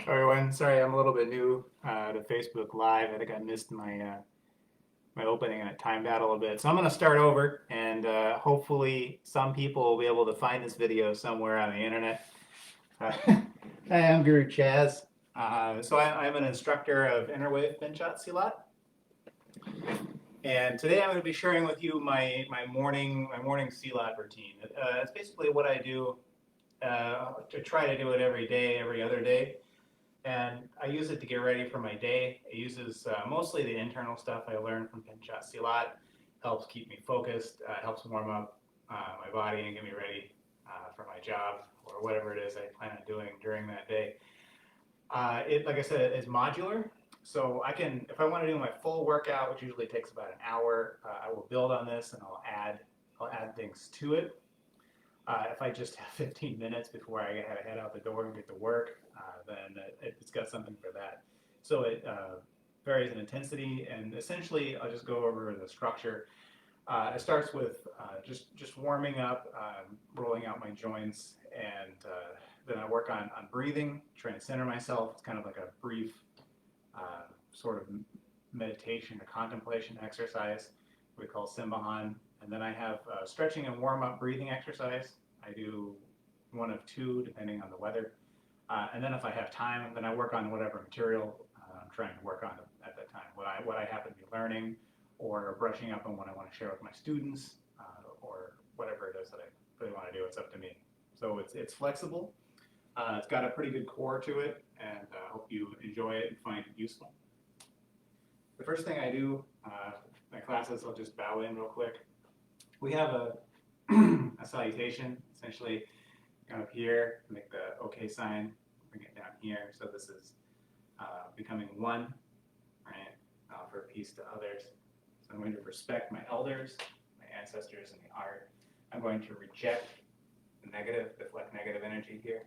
Everyone, sorry I'm a little bit new to Facebook Live. I think I missed my opening and it timed out a little bit. So I'm going to start over, and hopefully some people will be able to find this video somewhere on the internet. Hi, I'm Guru Chaz. I'm an instructor of interwave Pencak Silat, and today I'm going to be sharing with you my morning Silat routine. It's basically what I do to try to do it every day, every other day. And I use it to get ready for my day. It uses mostly the internal stuff I learned from Pencak Silat. Helps keep me focused, helps warm up my body and get me ready for my job or whatever it is I plan on doing during that day. Like I said, it's modular. So I can, if I want to do my full workout, which usually takes about an hour, I will build on this and I'll add things to it. If I just have 15 minutes before I gotta head out the door and get to work, then it's got something for that. So it varies in intensity, and essentially I'll just go over the structure. It starts with just warming up, rolling out my joints, and then I work on breathing, trying to center myself. It's kind of like a brief sort of meditation or contemplation exercise we call Simbahan. And then I have stretching and warm-up breathing exercise. I do one of two depending on the weather. And then if I have time, then I work on whatever material I'm trying to work on at that time. What I happen to be learning or brushing up on what I want to share with my students or whatever it is that I really want to do, it's up to me. So it's flexible. It's got a pretty good core to it, and I hope you enjoy it and find it useful. The first thing I do, my classes, I'll just bow in real quick. We have a salutation, essentially come up here, make the OK sign, bring it down here. So this is becoming one, right? Offer peace to others. So I'm going to respect my elders, my ancestors in the art. I'm going to reject the negative, deflect negative energy here.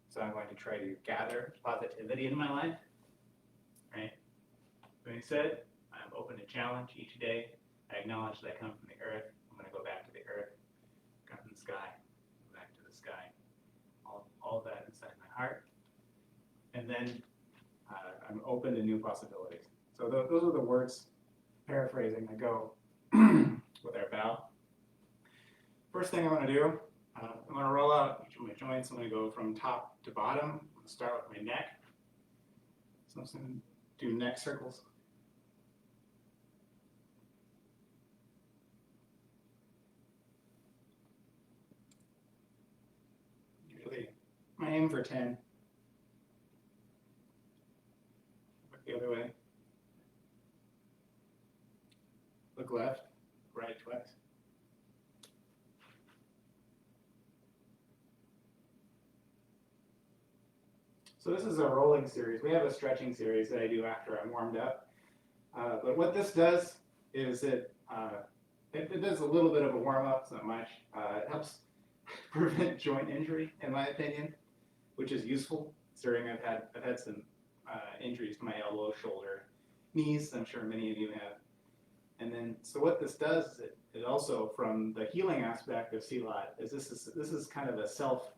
So I'm going to try to gather positivity in my life, right? Being said, I'm open to challenge each day. I acknowledge that I come from the earth. I'm going to go back to the earth, come from the sky, go back to the sky. All of that inside my heart. And then I'm open to new possibilities. So those are the words, paraphrasing, that go with our bow. First thing I'm going to do, I'm going to roll out each of my joints. I'm going to go from top to bottom. I'm going to start with my neck. So I'm just going to do neck circles. Usually I aim for 10. Look the other way. Look left, right twice. So this is a rolling series. We have a stretching series that I do after I'm warmed up. But what this does is it does a little bit of a warm up, it's not much. It helps prevent joint injury, in my opinion, which is useful. Considering I've had some injuries to my elbow, shoulder, knees. I'm sure many of you have. And then, so what this does is it also, from the healing aspect of Silat, is this is kind of a self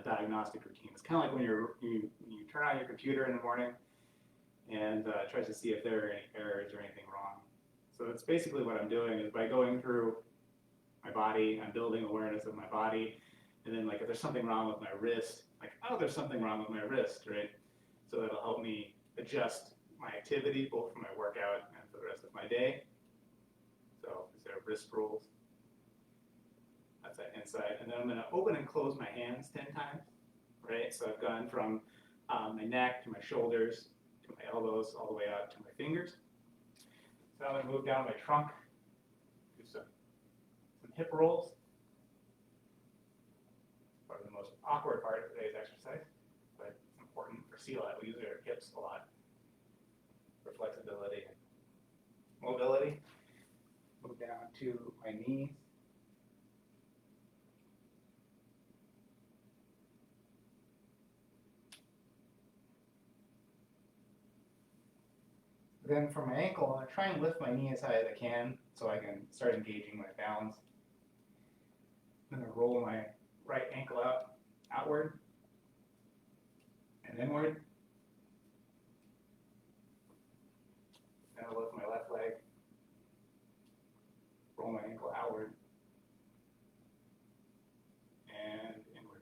diagnostic routine. It's kind of like when you turn on your computer in the morning and tries to see if there are any errors or anything wrong. So it's basically what I'm doing is by going through my body, I'm building awareness of my body, and then like if there's something wrong with my wrist, like, oh, there's something wrong with my wrist, right? So that'll help me adjust my activity both for my workout and for the rest of my day. So is there wrist rolls? That's that inside. And then I'm going to open and close my hands 10 times, right? So I've gone from my neck to my shoulders to my elbows all the way out to my fingers. So I'm going to move down my trunk, do some hip rolls. Probably the most awkward part of today's exercise, but it's important for Silat. We use our hips a lot for flexibility and mobility. Move down to my knees. Then for my ankle, I'm going to try and lift my knee as high as I can so I can start engaging my balance. I'm going to roll my right ankle outward and inward. Then I'll lift my left leg, roll my ankle outward, and inward.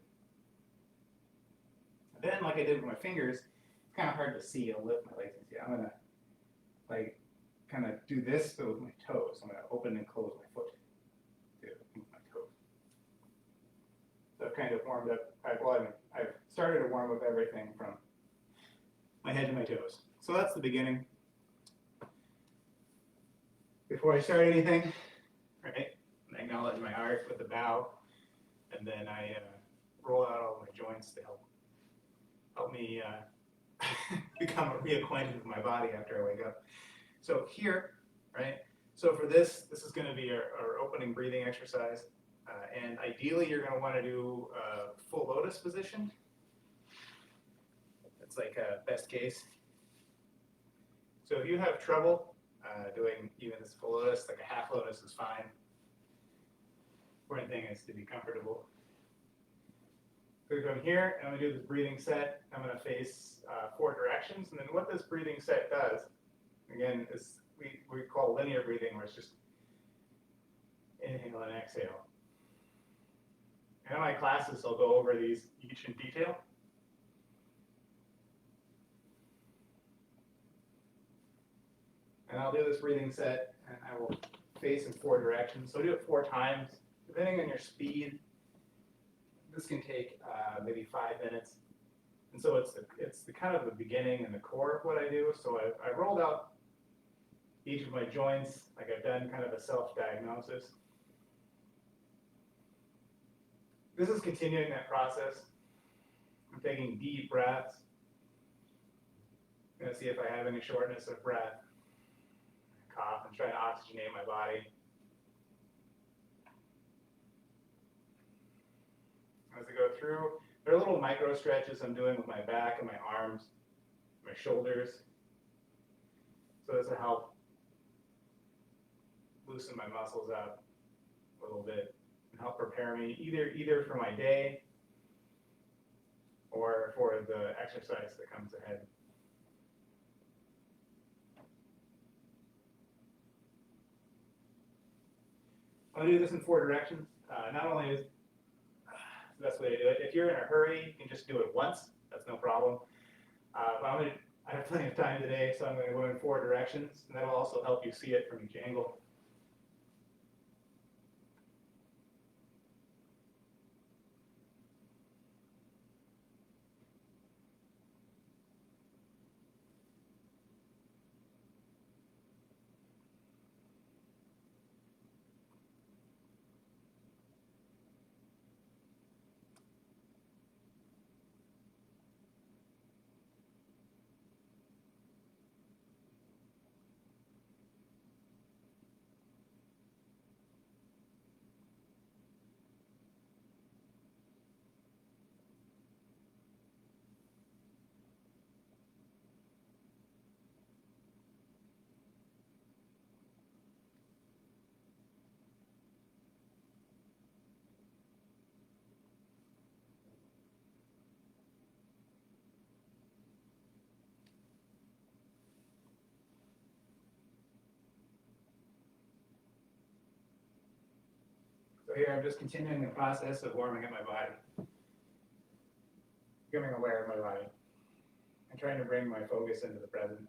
And then, like I did with my fingers, it's kind of hard to see. I'll lift my legs and see. I'm gonna like kind of do this, but with my toes. I'm gonna open and close my foot with my toes. So I've kind of warmed up. I've started to warm up everything from my head to my toes. So that's the beginning. Before I start anything, right, I acknowledge my art with a bow, and then I roll out all my joints to help me become reacquainted with my body after I wake up. So here, right, so for this is going to be our opening breathing exercise. And ideally, you're going to want to do a full lotus position. It's like a best case. So if you have trouble doing even this full lotus, like a half lotus is fine. Important thing is to be comfortable. So from here, I'm going to do this breathing set. I'm going to face 4 directions. And then what this breathing set does, again, is we call linear breathing, where it's just inhale and exhale. And in my classes, I'll go over these each in detail. And I'll do this breathing set, and I will face in 4 directions. So do it 4 times, depending on your speed. This can take maybe 5 minutes. And so it's the kind of the beginning and the core of what I do. So I rolled out each of my joints, like I've done kind of a self-diagnosis. This is continuing that process. I'm taking deep breaths. I'm going to see if I have any shortness of breath. Cough and try to oxygenate my body. As I go through, there are little micro stretches I'm doing with my back and my arms, my shoulders. So this will help loosen my muscles up a little bit and help prepare me either for my day or for the exercise that comes ahead. I'll do this in 4 directions. Not only is the best way to do it, if you're in a hurry, you can just do it once. That's no problem. But I have plenty of time today, so I'm going to go in 4 directions, and that will also help you see it from each angle. So here I'm just continuing the process of warming up my body, becoming aware of my body, and trying to bring my focus into the present.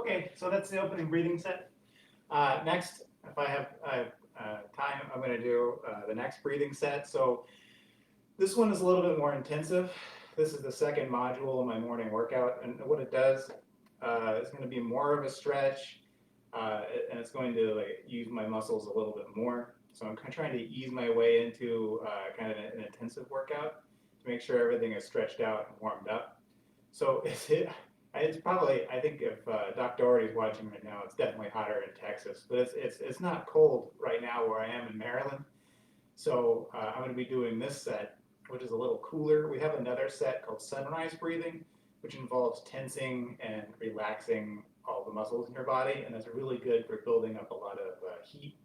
Okay, so that's the opening breathing set. Next, if I have time, I'm going to do the next breathing set. So this one is a little bit more intensive. This is the second module in my morning workout, and what it does is going to be more of a stretch, and it's going to use my muscles a little bit more. So I'm kind of trying to ease my way into kind of an intensive workout to make sure everything is stretched out and warmed up. So it's probably, I think if Doc Doherty's watching right now, it's definitely hotter in Texas, but it's not cold right now where I am in Maryland. So I'm going to be doing this set, which is a little cooler. We have another set called sunrise breathing, which involves tensing and relaxing all the muscles in your body, and that's really good for building up a lot of heat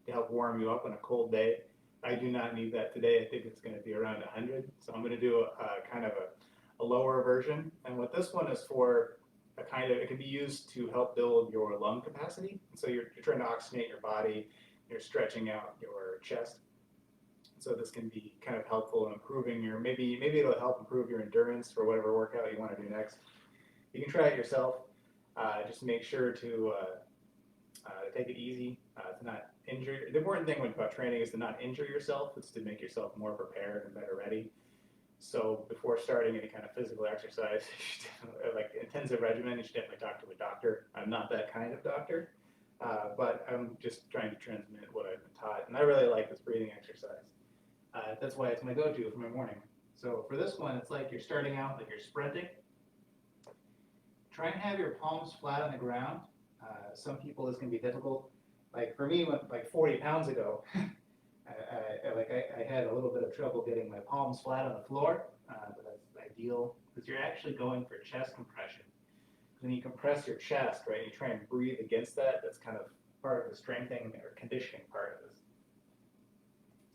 to help warm you up on a cold day. I do not need that today. I think it's going to be around 100, so I'm going to do a kind of a lower version. And what this one is for, it can be used to help build your lung capacity. And so you're trying to oxygenate your body, you're stretching out your chest. So this can be kind of helpful in improving maybe it'll help improve your endurance for whatever workout you want to do next. You can try it yourself. Just make sure to take it easy, to not injure. The important thing about training is to not injure yourself. It's to make yourself more prepared and better ready. So before starting any kind of physical exercise, like intensive regimen, you should definitely talk to a doctor. I'm not that kind of doctor, but I'm just trying to transmit what I've been taught. And I really like this breathing exercise. That's why it's my go-to for my morning. So for this one, it's like you're starting out like you're sprinting. Try and have your palms flat on the ground. Some people this can be difficult. Like for me, like 40 pounds ago, I had a little bit of trouble getting my palms flat on the floor, but that's ideal because you're actually going for chest compression. When you compress your chest, right, you try and breathe against that. That's kind of part of the strengthening or conditioning part of this.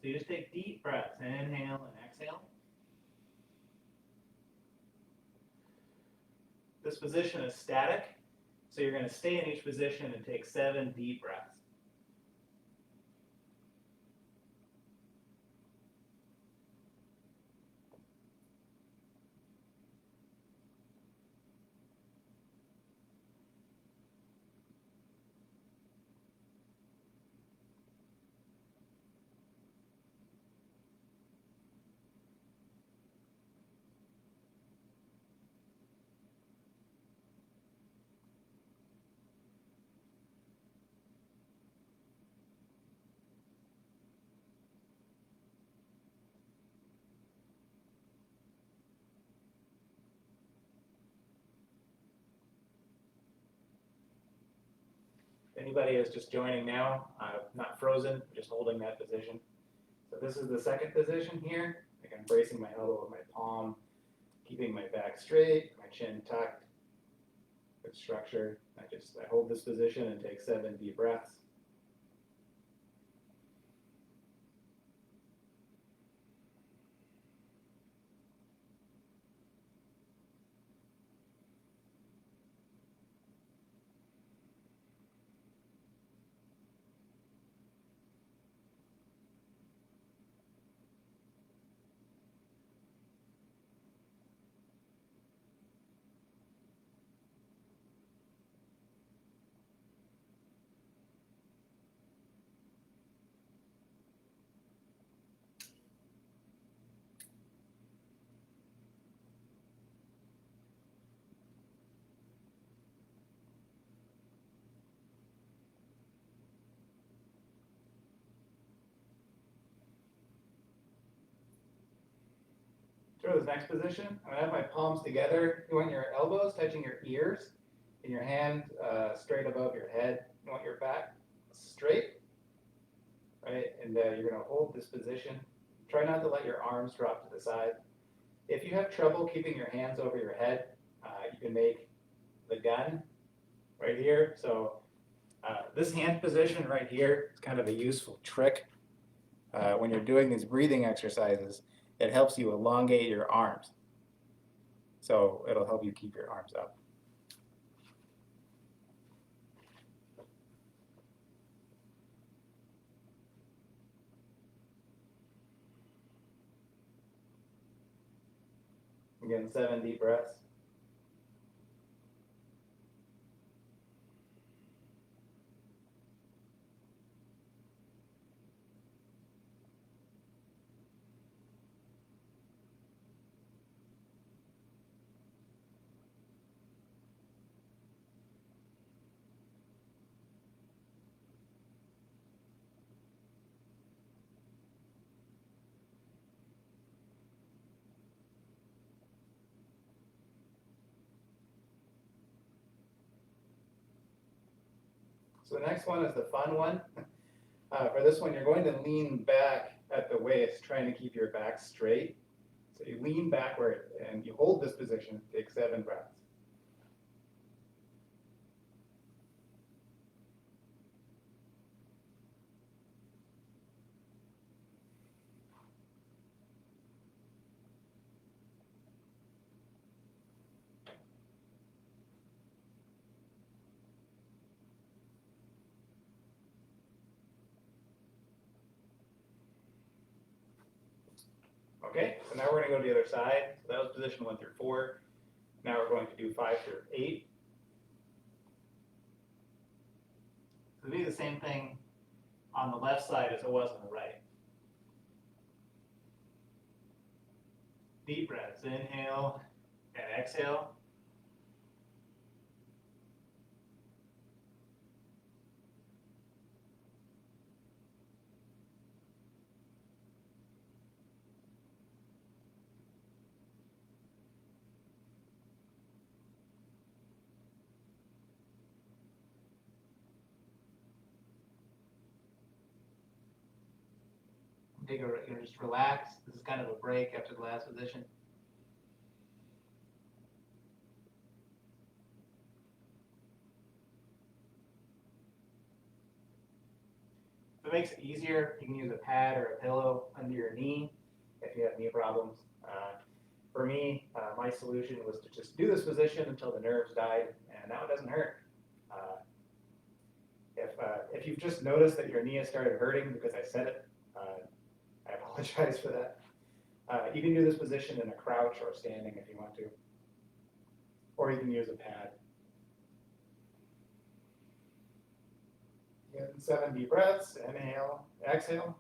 So you just take deep breaths, inhale and exhale. This position is static, so you're going to stay in each position and take 7 deep breaths. If anybody is just joining now, not frozen, just holding that position. So this is the second position here. Like I'm bracing my elbow with my palm, keeping my back straight, my chin tucked, good structure. I hold this position and take 7 deep breaths. Throw this next position. I'm going to have my palms together. You want your elbows touching your ears and your hand straight above your head. You want your back straight, right? And you're going to hold this position. Try not to let your arms drop to the side. If you have trouble keeping your hands over your head, you can make the gun right here. So this hand position right here is kind of a useful trick when you're doing these breathing exercises. It helps you elongate your arms. So it'll help you keep your arms up. Again, 7 deep breaths. So the next one is the fun one. For this one, you're going to lean back at the waist, trying to keep your back straight. So you lean backward and you hold this position, take 7 breaths. Okay, so now we're going to go to the other side. So that was position 1 through 4. Now we're going to do 5 through 8. So it'll be the same thing on the left side as it was on the right. Deep breaths, inhale and exhale. Just relax. This is kind of a break after the last position. If it makes it easier, you can use a pad or a pillow under your knee if you have knee problems. For me, my solution was to just do this position until the nerves died, and now it doesn't hurt. If you've just noticed that your knee has started hurting because I said it, I apologize for that. You can do this position in a crouch or standing if you want to, or you can use a pad. Again, 7 deep breaths, inhale, exhale.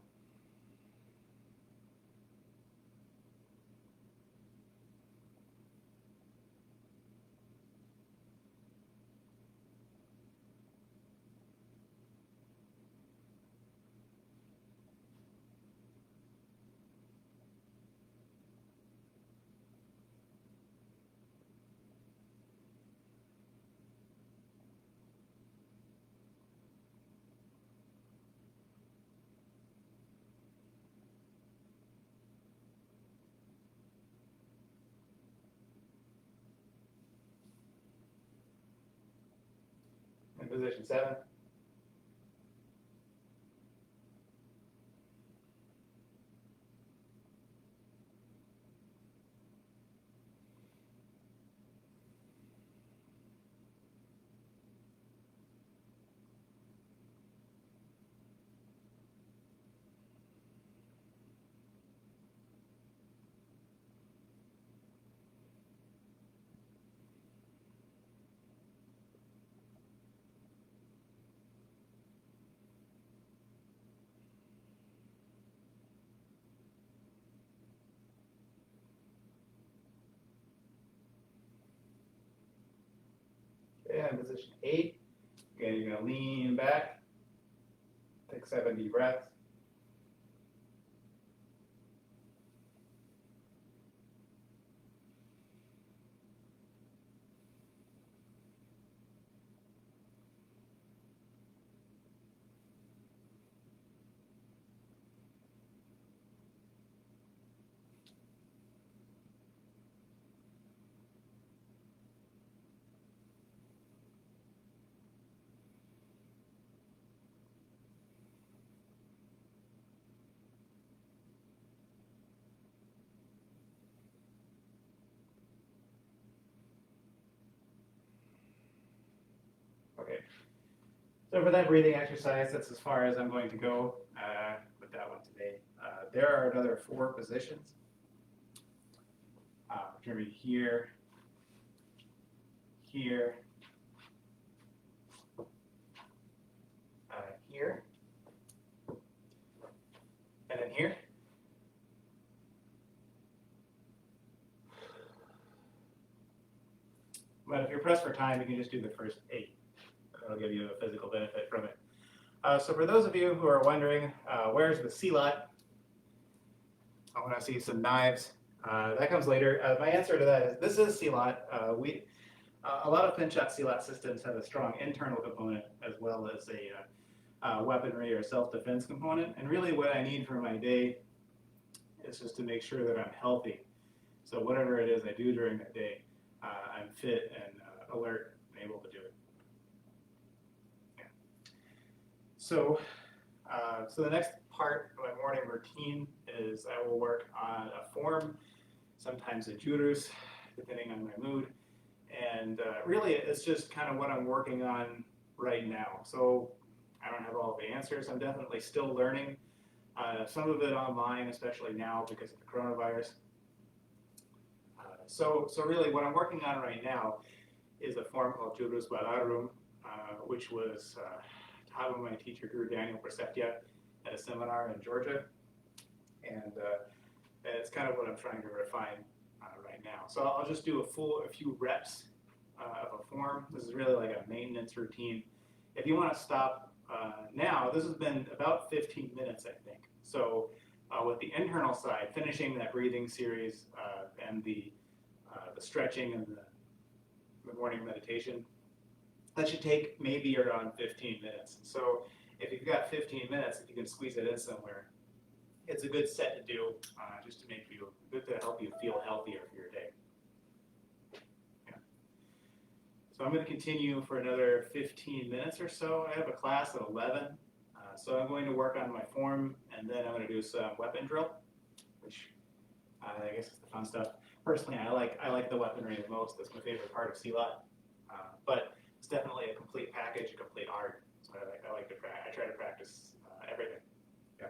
In position 7. And position 8. Again, you're going to lean back, take 7 deep breaths. Okay. So for that breathing exercise, that's as far as I'm going to go with that one today. There are another 4 positions. Which are here, here, here, and then here. But if you're pressed for time, you can just do the first 8. That'll give you a physical benefit from it. So for those of you who are wondering, where's the Silat? I want to see some knives. That comes later. My answer to that is this is Silat. A lot of Pencak Silat systems have a strong internal component as well as a weaponry or self-defense component. And really what I need for my day is just to make sure that I'm healthy. So whatever it is I do during the day, I'm fit and alert and able to do it. Yeah. So the next part of my morning routine is I will work on a form, sometimes a jurus, depending on my mood. And really, it's just kind of what I'm working on right now. So I don't have all the answers. I'm definitely still learning. Some of it online, especially now because of the coronavirus. So really, what I'm working on right now is a form called Jurus Balarum, which was taught by my teacher, Guru Daniel Prasetya, at a seminar in Georgia. And it's kind of what I'm trying to refine right now. So I'll just do a few reps of a form. This is really like a maintenance routine. If you want to stop now, this has been about 15 minutes, I think. So with the internal side, finishing that breathing series and the stretching and the morning meditation, that should take maybe around 15 minutes. So if you've got 15 minutes, if you can squeeze it in somewhere, it's a good set to do just to make you, good to help you feel healthier for your day. Yeah. So I'm going to continue for another 15 minutes or so. I have a class at 11, so I'm going to work on my form, and then I'm going to do some weapon drill, which I guess is the fun stuff. Personally, I like the weaponry the most. That's my favorite part of Silat, but it's definitely a complete package, a complete art. So I try to practice everything. Yeah.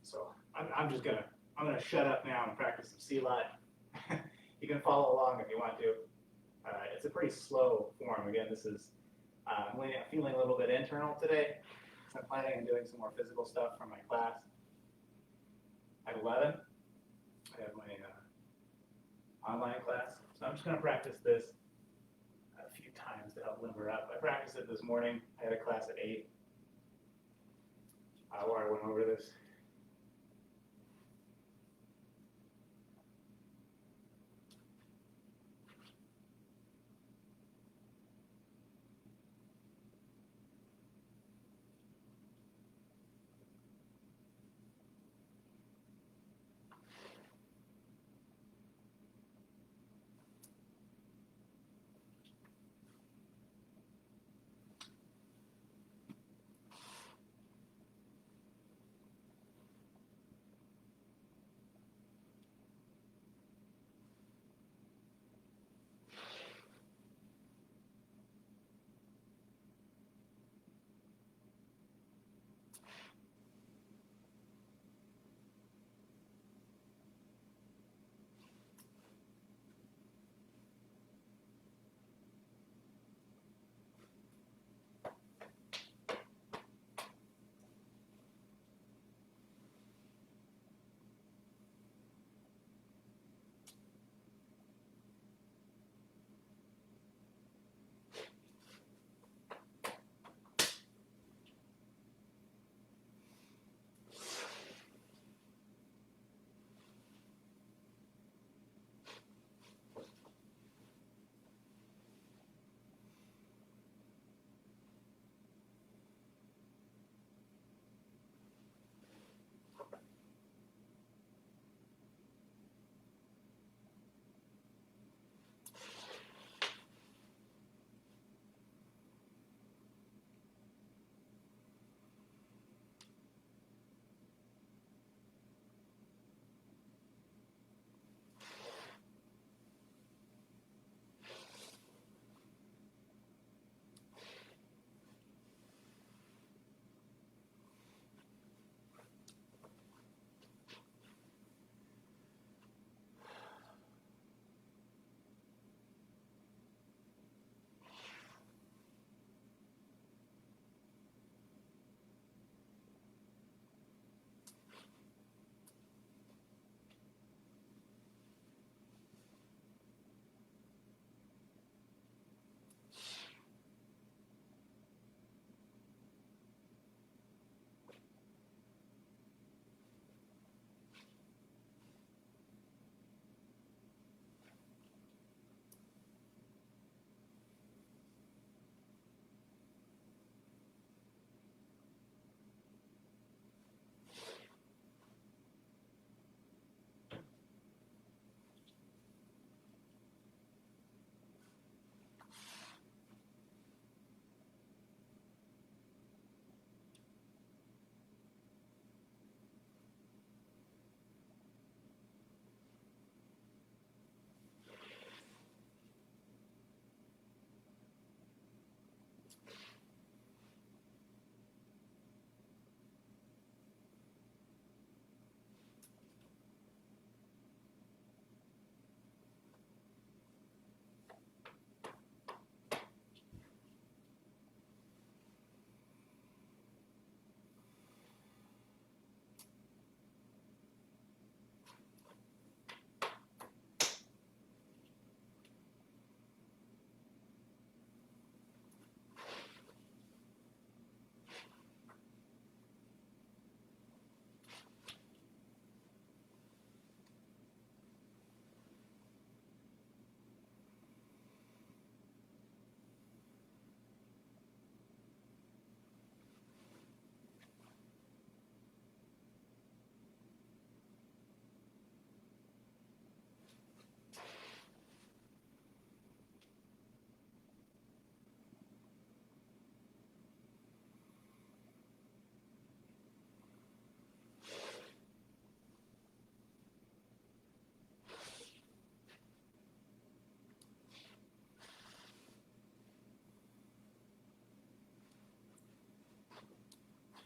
So I'm gonna shut up now and practice some Silat. You can follow along if you want to. It's a pretty slow form. Again, this is I'm feeling a little bit internal today. I'm planning on doing some more physical stuff from my class. At 11, I have my online class. So I'm just gonna practice this a few times to help limber up. I practiced it this morning. I had a class at 8 where I went over this.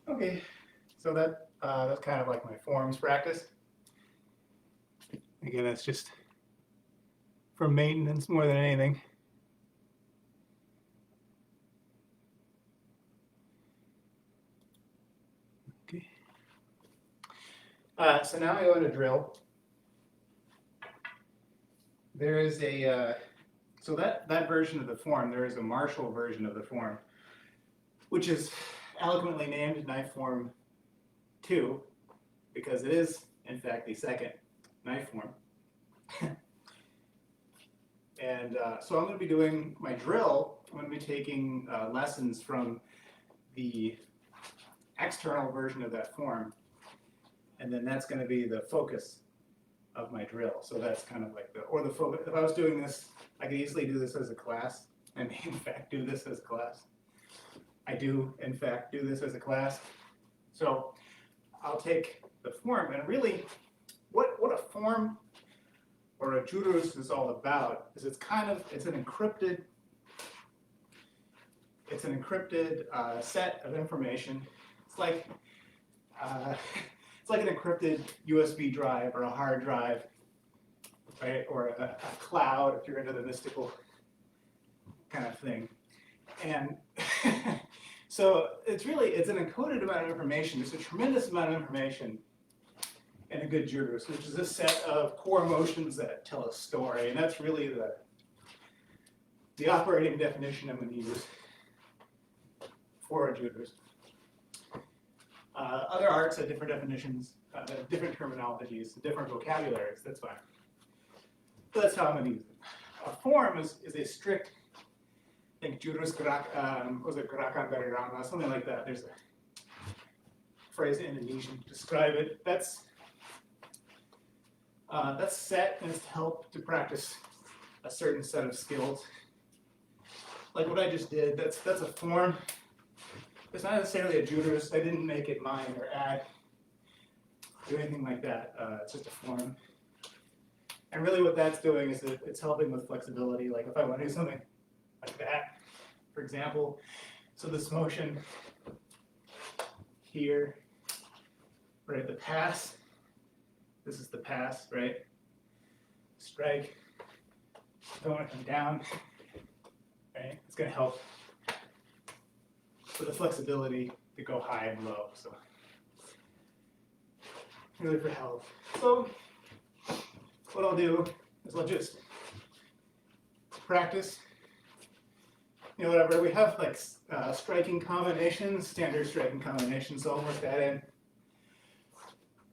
Okay, so that's kind of like my forms practice. Again, that's just for maintenance more than anything. Okay. So now I go into drill. There is a, so that version of the form, there is a Marshall version of the form, which is eloquently named knife form 2, because it is, in fact, the second knife form. And so I'm going to be doing my drill. I'm going to be taking lessons from the external version of that form, and then that's going to be the focus of my drill. So that's kind of like the focus. If I was doing this, I could easily do this as a class, and in fact do this as a class. I do, in fact, do this as a class. So I'll take the form, and really, what a form or a jurus is all about is it's an encrypted set of information. It's like an encrypted USB drive or a hard drive, right? Or a cloud if you're into the mystical kind of thing. And so it's an encoded amount of information. It's a tremendous amount of information in a good jurus, which is a set of core motions that tell a story. And that's really the operating definition I'm going to use for a jurus. Other arts have different definitions, different terminologies, different vocabularies. That's fine. So that's how I'm going to use it. A form is a strict, I think, jurus gerakan, something like that. There's a phrase in Indonesian to describe it. That's set and it's to help to practice a certain set of skills. Like what I just did, that's a form. It's not necessarily a jurus. I didn't make it mine or add, do anything like that. It's just a form. And really what that's doing is it's helping with flexibility. Like if I want to do something like that, for example, so this motion here, right, the pass, this is the pass, right? Strike, don't want to come down, right? It's going to help for the flexibility to go high and low. So really for health. So what I'll do is I'll just practice, whatever. We have like striking combinations, standard striking combinations, so I'll work that in.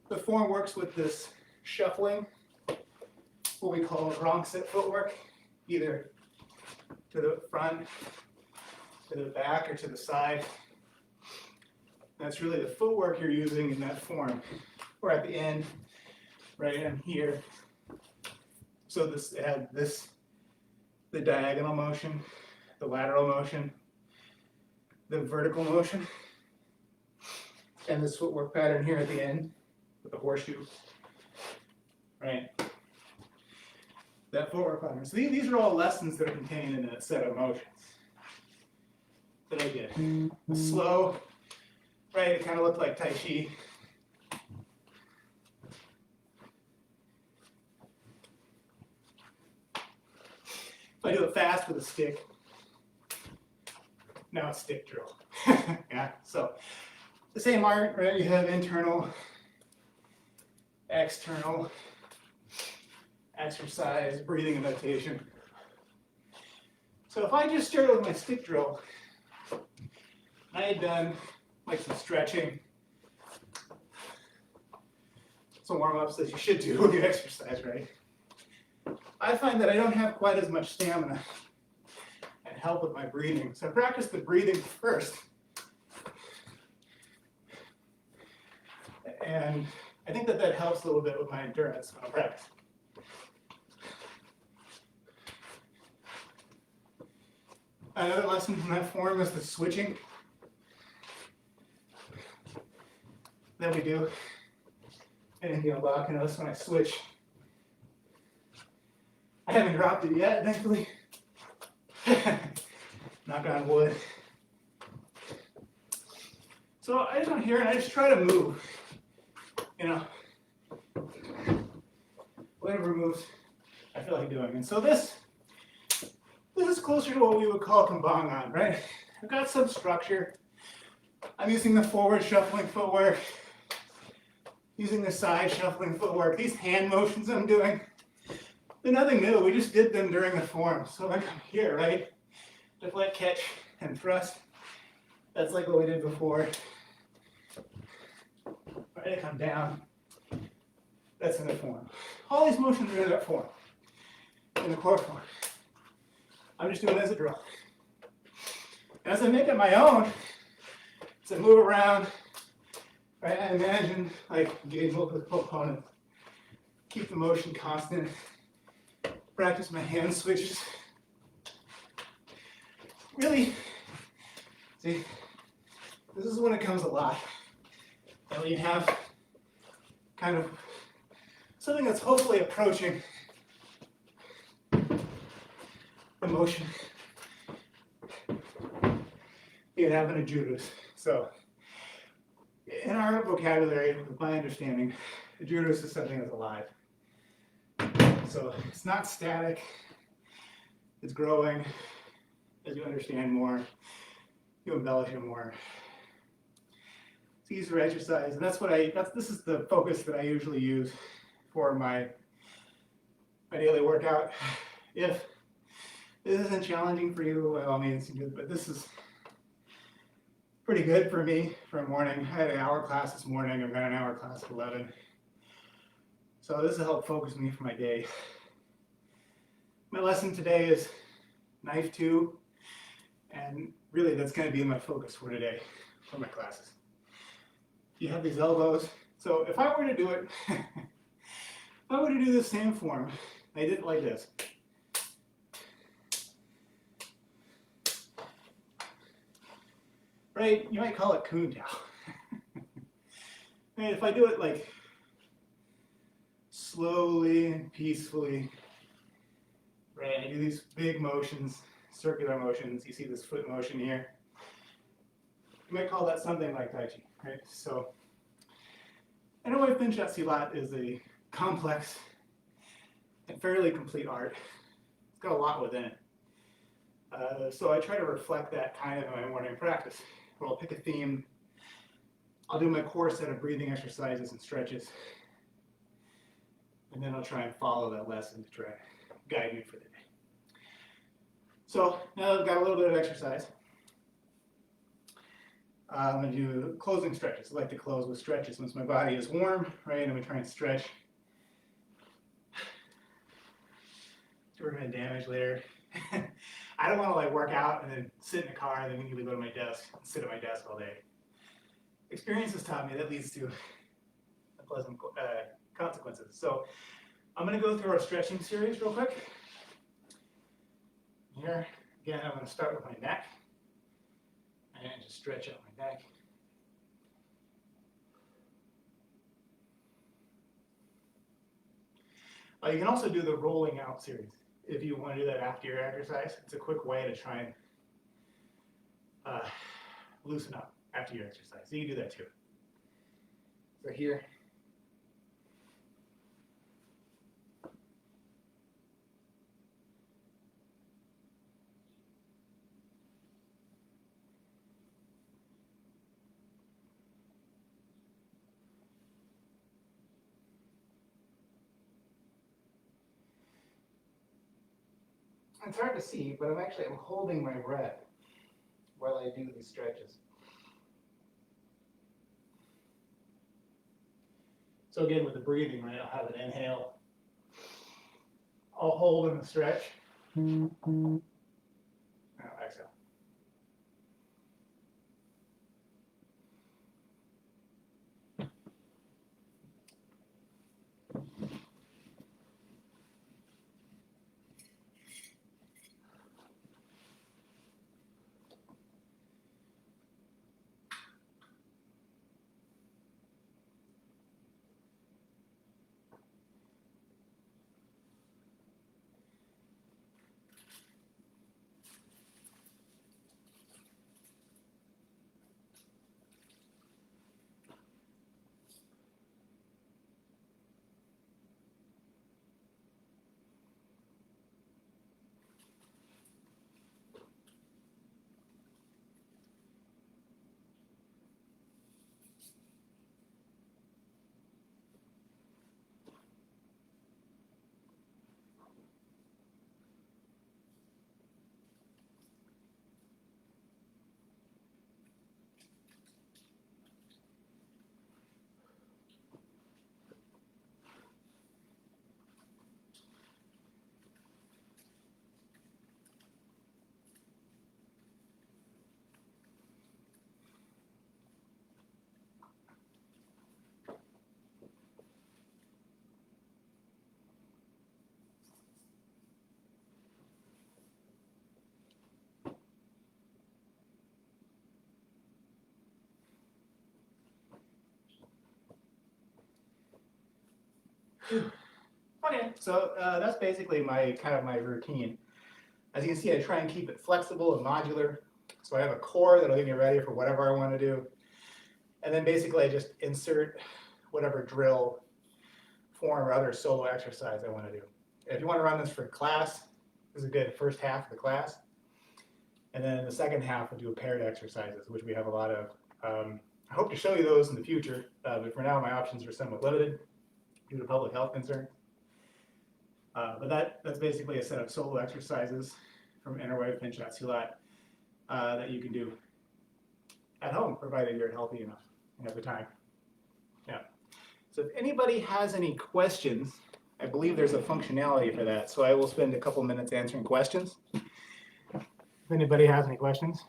The form works with this shuffling, what we call rangsit footwork, either to the front, to the back, or to the side. That's really the footwork you're using in that form. Or at the end, right in here. So it had the diagonal motion, the lateral motion, the vertical motion, and this footwork pattern here at the end with the horseshoe, right? That footwork pattern. So these are all lessons that are contained in a set of motions that I did. The slow, right? It kind of looked like Tai Chi. If I do it fast with a stick, now it's stick drill. Yeah, so the same art, right? You have internal, external, exercise, breathing, and meditation. So if I just started with my stick drill, I had done like some stretching, some warm-ups as you should do when you exercise, right? I find that I don't have quite as much stamina and help with my breathing. So I practice the breathing first. And I think that helps a little bit with my endurance when I practice. Another lesson from that form is the switching that we do. And back, notice when I switch, I haven't dropped it yet, thankfully. Knock on wood. So So I just come here and I just try to move, you know, whatever moves I feel like doing. And so this is closer to what we would call Kambangan, right? I've got some structure. I'm using the forward shuffling footwork, using the side shuffling footwork. These hand motions I'm doing, they're nothing new. We just did them during the form. So I come here, right? Deflect, catch, and thrust. That's like what we did before. Right, I come down. That's in the form. All these motions are in that form, in the core form. I'm just doing it as a drill. And as I make it my own, as I move around, right, I imagine like engage with the component, keep the motion constant, practice my hand switches. Really, see, this is when it comes alive. And when you have kind of something that's hopefully approaching the motion you'd have in a judos. So in our vocabulary, with my understanding, a judos is something that's alive. So it's not static, it's growing. As you understand more, you embellish it more. It's easier exercise, and this is the focus that I usually use for my daily workout. If this isn't challenging for you, by all means, but this is pretty good for me for a morning. I had an hour class this morning. I've got an hour class at 11. So this will help focus me for my day. My lesson today is knife 2. And really, that's going to be my focus for today, for my classes. You have these elbows. So if I were to do it, if I were to do the same form, I did it like this. Right? You might call it Kuntao. And if I do it like slowly and peacefully, right? I do these big motions. Circular motions. You see this foot motion here. You might call that something like Tai Chi, right? So, in a way, Pencak Silat is a complex and fairly complete art. It's got a lot within it. So I try to reflect that kind of in my morning practice. Where I'll pick a theme. I'll do my core set of breathing exercises and stretches. And then I'll try and follow that lesson to try to guide me for the day. So now I've got a little bit of exercise. I'm going to do closing stretches. I like to close with stretches once my body is warm, right? And we try and stretch to prevent damage later. I don't want to like work out and then sit in the car and then immediately go to my desk and sit at my desk all day. Experience has taught me that leads to unpleasant consequences. So I'm going to go through our stretching series real quick. Here, again, I'm going to start with my neck and just stretch out my neck. You can also do the rolling out series if you want to do that after your exercise. It's a quick way to try and loosen up after your exercise. So you can do that too. So here. It's hard to see, but I'm holding my breath while I do these stretches. So again, with the breathing, right, I'll have an inhale. I'll hold in the stretch. And I'll exhale. Okay, so that's basically my my routine. As you can see, I try and keep it flexible and modular. So I have a core that'll get me ready for whatever I want to do. And then basically I just insert whatever drill, form, or other solo exercise I want to do. If you want to run this for class, this is a good first half of the class. And then the second half, we'll do paired exercises, which we have a lot of. I hope to show you those in the future, but for now, my options are somewhat limited due to public health concerns. But that's basically a set of solo exercises from Interwave, Pencak, Silat that you can do at home, provided you're healthy enough and have the time. Yeah. So if anybody has any questions, I believe there's a functionality for that. So I will spend a couple minutes answering questions. If anybody has any questions.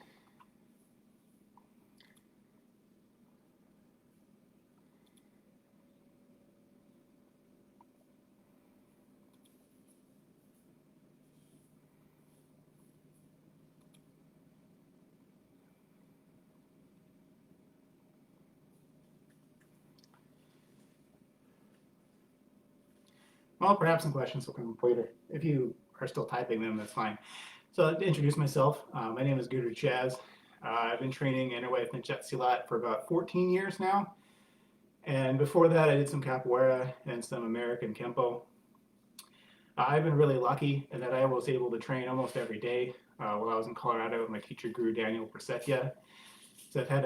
Well, perhaps some questions will come later. If you are still typing them, that's fine. So to introduce myself, my name is Guru Chaz. I've been training Interwave Pencak Silat for about 14 years now. And before that, I did some capoeira and some American Kempo. I've been really lucky in that I was able to train almost every day while I was in Colorado with my teacher, Guru Daniel Persetia. So I've had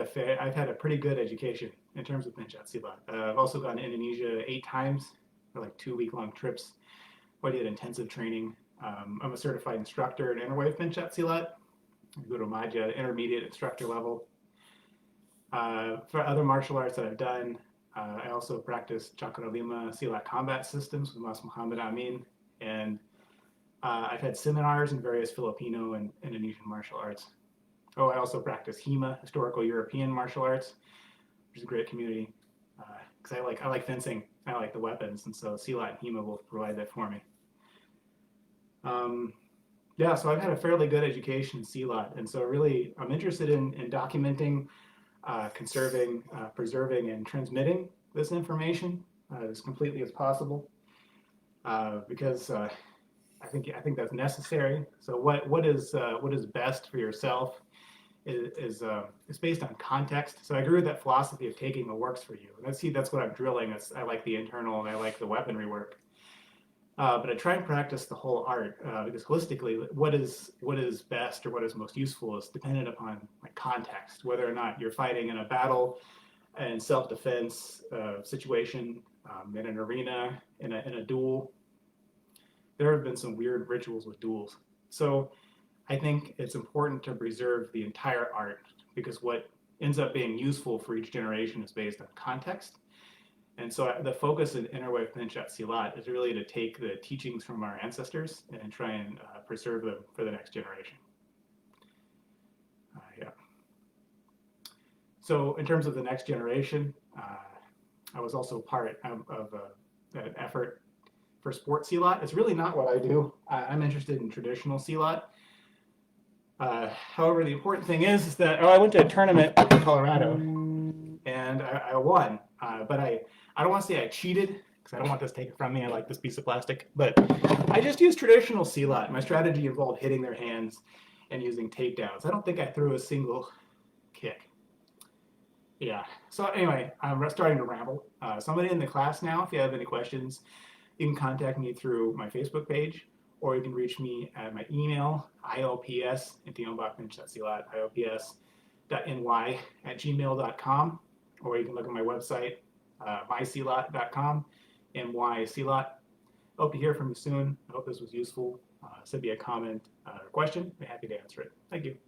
a pretty good education in terms of Pencak Silat. I've also gone to Indonesia 8 times for like 2-week-long trips where I did intensive training. I'm a certified instructor in Interwave Pencak Silat. I go to Maja, intermediate instructor level. For other martial arts that I've done, I also practice Cakralima Silat combat systems with Mas Muhammad Amin. And I've had seminars in various Filipino and Indonesian martial arts. Oh, I also practice HEMA, Historical European Martial Arts, which is a great community. Because I like fencing, I like the weapons, and so Silat and HEMA will provide that for me. Yeah, so I've had a fairly good education in Silat, and so really I'm interested in documenting, conserving, preserving, and transmitting this information as completely as possible, because I think that's necessary. So what is best for yourself is based on context. So I agree with that philosophy of taking what works for you. And that's what I'm drilling. I like the internal and I like the weaponry work. But I try and practice the whole art because holistically, what is best or what is most useful is dependent upon like context, whether or not you're fighting in a battle and self-defense situation, in an arena, in a duel. There have been some weird rituals with duels. So I think it's important to preserve the entire art because what ends up being useful for each generation is based on context. And so the focus in Interwave Pencak Silat is really to take the teachings from our ancestors and try and preserve them for the next generation. Yeah. So in terms of the next generation, I was also part of an effort for sport Silat. It's really not what I do. I'm interested in traditional Silat. However, the important thing is that I went to a tournament in Colorado and I won, but I don't want to say I cheated because I don't want this taken from me. I like this piece of plastic, but I just used traditional Silat. My strategy involved hitting their hands and using takedowns. I don't think I threw a single kick. Yeah. So anyway, I'm starting to ramble. Somebody in the class now, if you have any questions, you can contact me through my Facebook page, or you can reach me at my email, IOPS, IOPS.ny@gmail.com, or you can look at my website, mysilat.com, mysilat. Hope to hear from you soon. I hope this was useful. Send me a comment or question. I'm happy to answer it. Thank you.